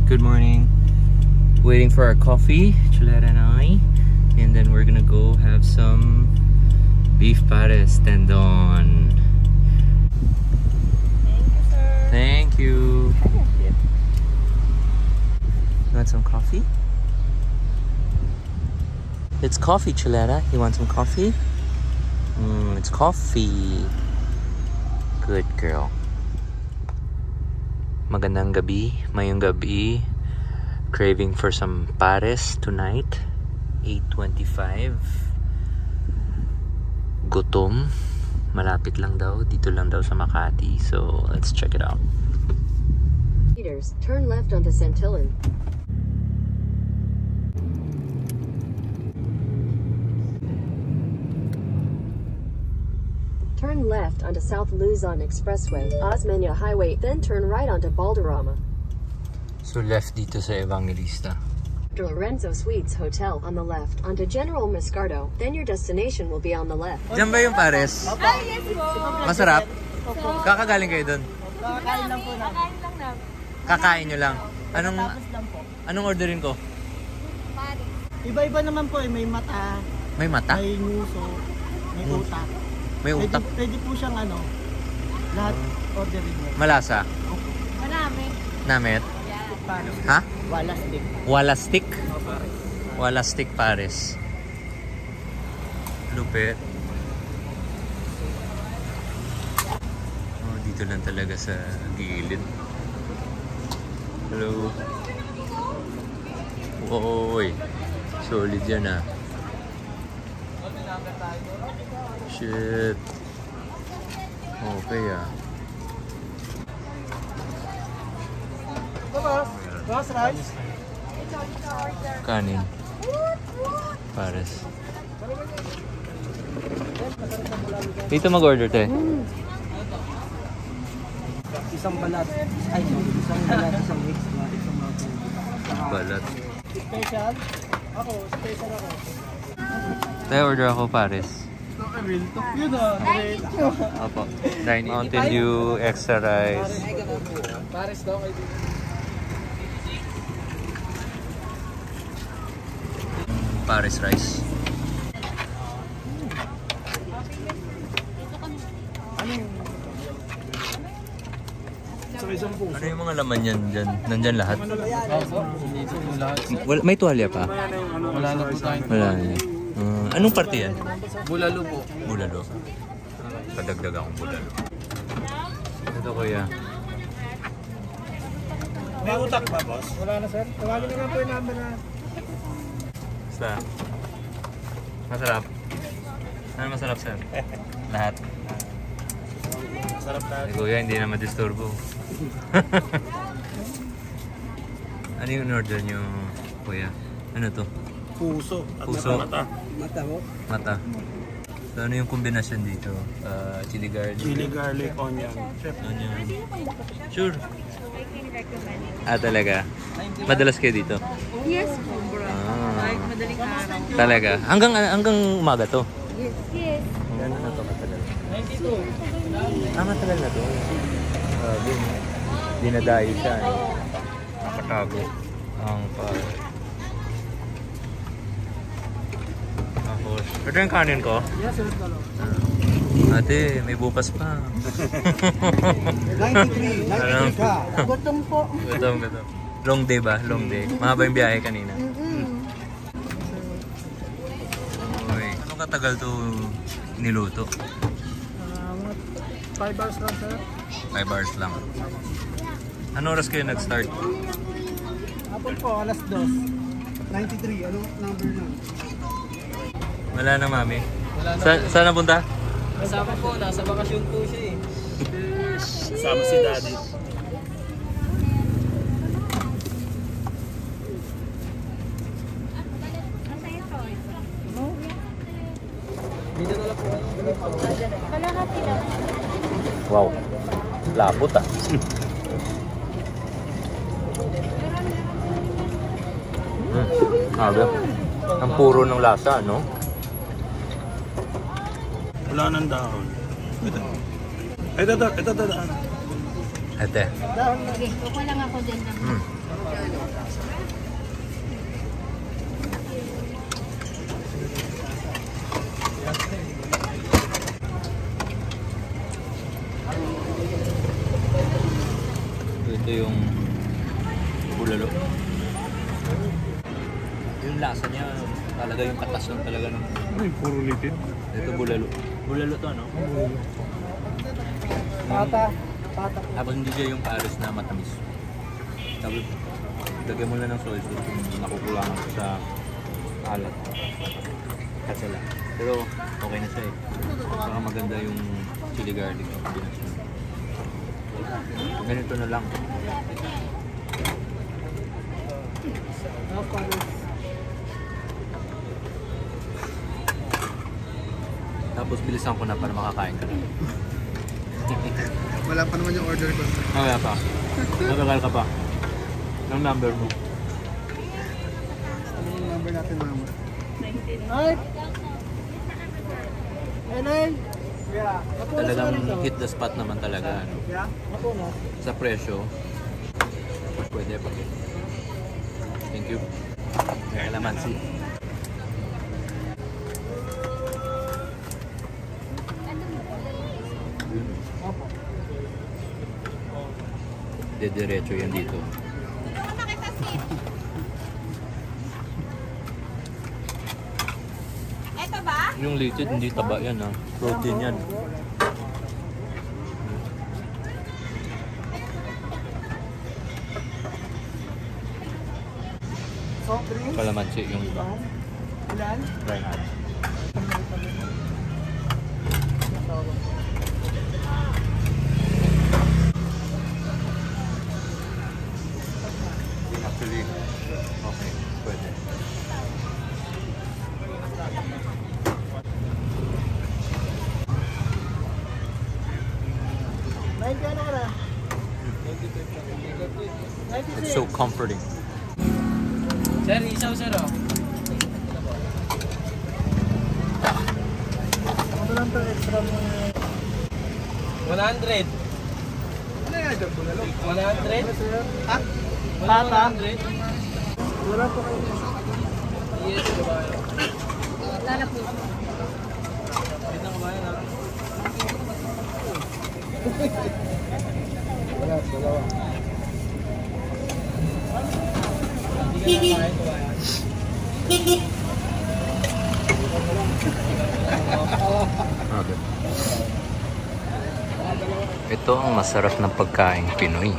Good morning. Waiting for our coffee, Chuleta and I. And then we're gonna go have some beef pares tendon. Thank you, sir. Thank you. You want some coffee? It's coffee, Chuleta. You want some coffee? It's coffee. Good girl. Magandang gabi, mayong gabi. Craving for some pares tonight. 8:25. Gutom. Malapit lang daw, dito lang daw sa Makati. So, let's check it out. Meters, turn left onto Santillan. Turn left onto South Luzon Expressway, Osmeña Highway, then turn right onto Balderrama. So left dito sa Evangelista. After Lorenzo Suites Hotel on the left, onto General Moscardo, then your destination will be on the left. Diyan ba yung pares? Ah, yes po. Masarap? Kakagaling kayo dun? Kakain lang po na. Kakain lang na. Kakain nyo lang? Tapos lang po. Anong orderin ko? Paris. Iba-iba naman po eh. May mata, May mata? may nguso, may utak. May utak? Pwede po siyang ano, lahat orderin mo. Malasa? Marami. Namet? Paris. Ha? Walastik. Walastik? Walastik pares. Lupit. Oh, dito lang talaga sa gilid. Hello. Oy. Solid yan ah. Shit. Okay ah. Boss rice. Kanin. Pares. Dito mag-order te. Isang balat. Ay, isang balat, isang extra, isang Balat. special. Ako, special ako. Tayo order ako pares. Yun ah. Opo. Mountain Dew, extra rice. Paris daw kayo. Pares rice. Ano yung mga laman yan dyan? Nandyan lahat? May tuwalya pa? Wala na po tayo. Wala na. Anong parte yan? Bulalo po. Bulalo. Padagdag akong bulalo. Ito kuya. May utak ba, boss? Wala na, sir. Tawagin na lang po yung number na. Basta. Masarap. Ano masarap, sir? Lahat. Sarap na. Kuya, hindi na madisturbo. Ano yung order nyo, kuya? Ano to? Puso. At Puso. mata. Mata mo? Mata. So, ano yung kombinasyon dito? Chili garlic. Chili garlic, onion. Onion. Sure. Talaga? Madalas kayo dito? Yes po, bro. Like madaling araw. Talaga? Hanggang umaga to? Yes, yes. Gano'n na to matagal? 92. Matagal na to. Dinadayo siya. Nakatago. Ang tapos, ito yung kanin ko. Yes, sir. Ate, may bukas pa. 93. 93 ka. Gutom po. Gutom. Long day ba? Long day. Mahaba yung biyahe kanina. Okay. Anong katagal to niluto? 5 hours lang, sir. 5 hours lang. Ano oras kayo nag-start? Hapon po, alas 2. 93. Anong number na? Wala na, mami. Saan napunta? Kasama po, nasa bakasyon po siya eh. Kasama si daddy. Dito na lang po. Kalahati lang. Wow. Lapot ah. Sabi. Ang puro ng lasa, no? Wala nang dahon. Ito. Ito. Ate. Sige, kukuha lang ako din ng... Ito yung bulalo. Yung lasa niya, talaga yung katas lang talaga ng... Ay, puro lipid. Ito bulalo. Bulalo to, no? Pata. Pata. Tapos hindi siya yung pares na matamis. Tapos, lagyan mo lang ng soy sauce kung nakukulangan ko sa alat. Kasi lang. Pero, okay na siya eh. Saka maganda yung chili garlic na kombinasyon. Ganito na lang. Tapos bilisan ko na para makakain ka na. Wala pa naman yung order ko. Wala pa. Matagal ka pa. Ang number mo. Ano yung number natin, mama? 19. Ay! Enay! Yeah. Talagang hit the spot naman talaga. Ano. Yeah? Ako na. Sa presyo, pwede pa. Thank you. May kalamansi. Diretso yan dito. Eto ba? Yung litid, hindi taba yan ha. Protein yan. Soft drinks? Kalamansi yung iba. Ilan? Try natin. Actually, okay. Pwede. It's so comforting. Sir, isaw sir oh. Ano lang to extra mo? 100. Ano yung agad mo na lang? 100? Ha? Pata? 100? Wala po kayo. Yes, kabayan. Tara po. Wait na kabayan ha. Wala, dalawa. Hindi ka na kain kabayan. Okay. Ito ang masarap na pagkain Pinoy.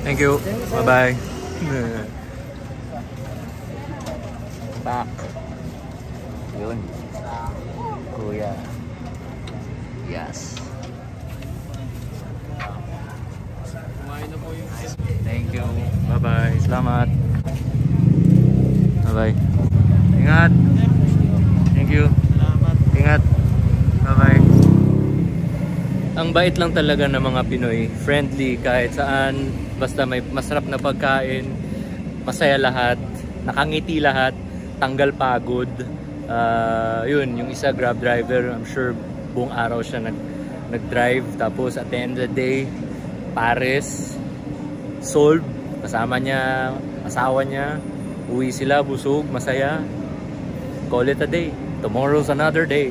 Thank you. Bye-bye. Back. Yun. Kuya. Yes. Kumain na po yung Thank you. Bye-bye. Salamat. Bye-bye. Ingat. Thank you. salamat. Ingat. Bye-bye. Ang bait lang talaga ng mga Pinoy. Friendly kahit saan. Basta may masarap na pagkain. Masaya lahat. Nakangiti lahat. Tanggal pagod. Yun, yung isa grab driver. I'm sure buong araw siya nag-drive. Tapos at the end of the day, pares, solve. Kasama niya, asawa niya. Uwi sila, busog, masaya. Call it a day. Tomorrow's another day.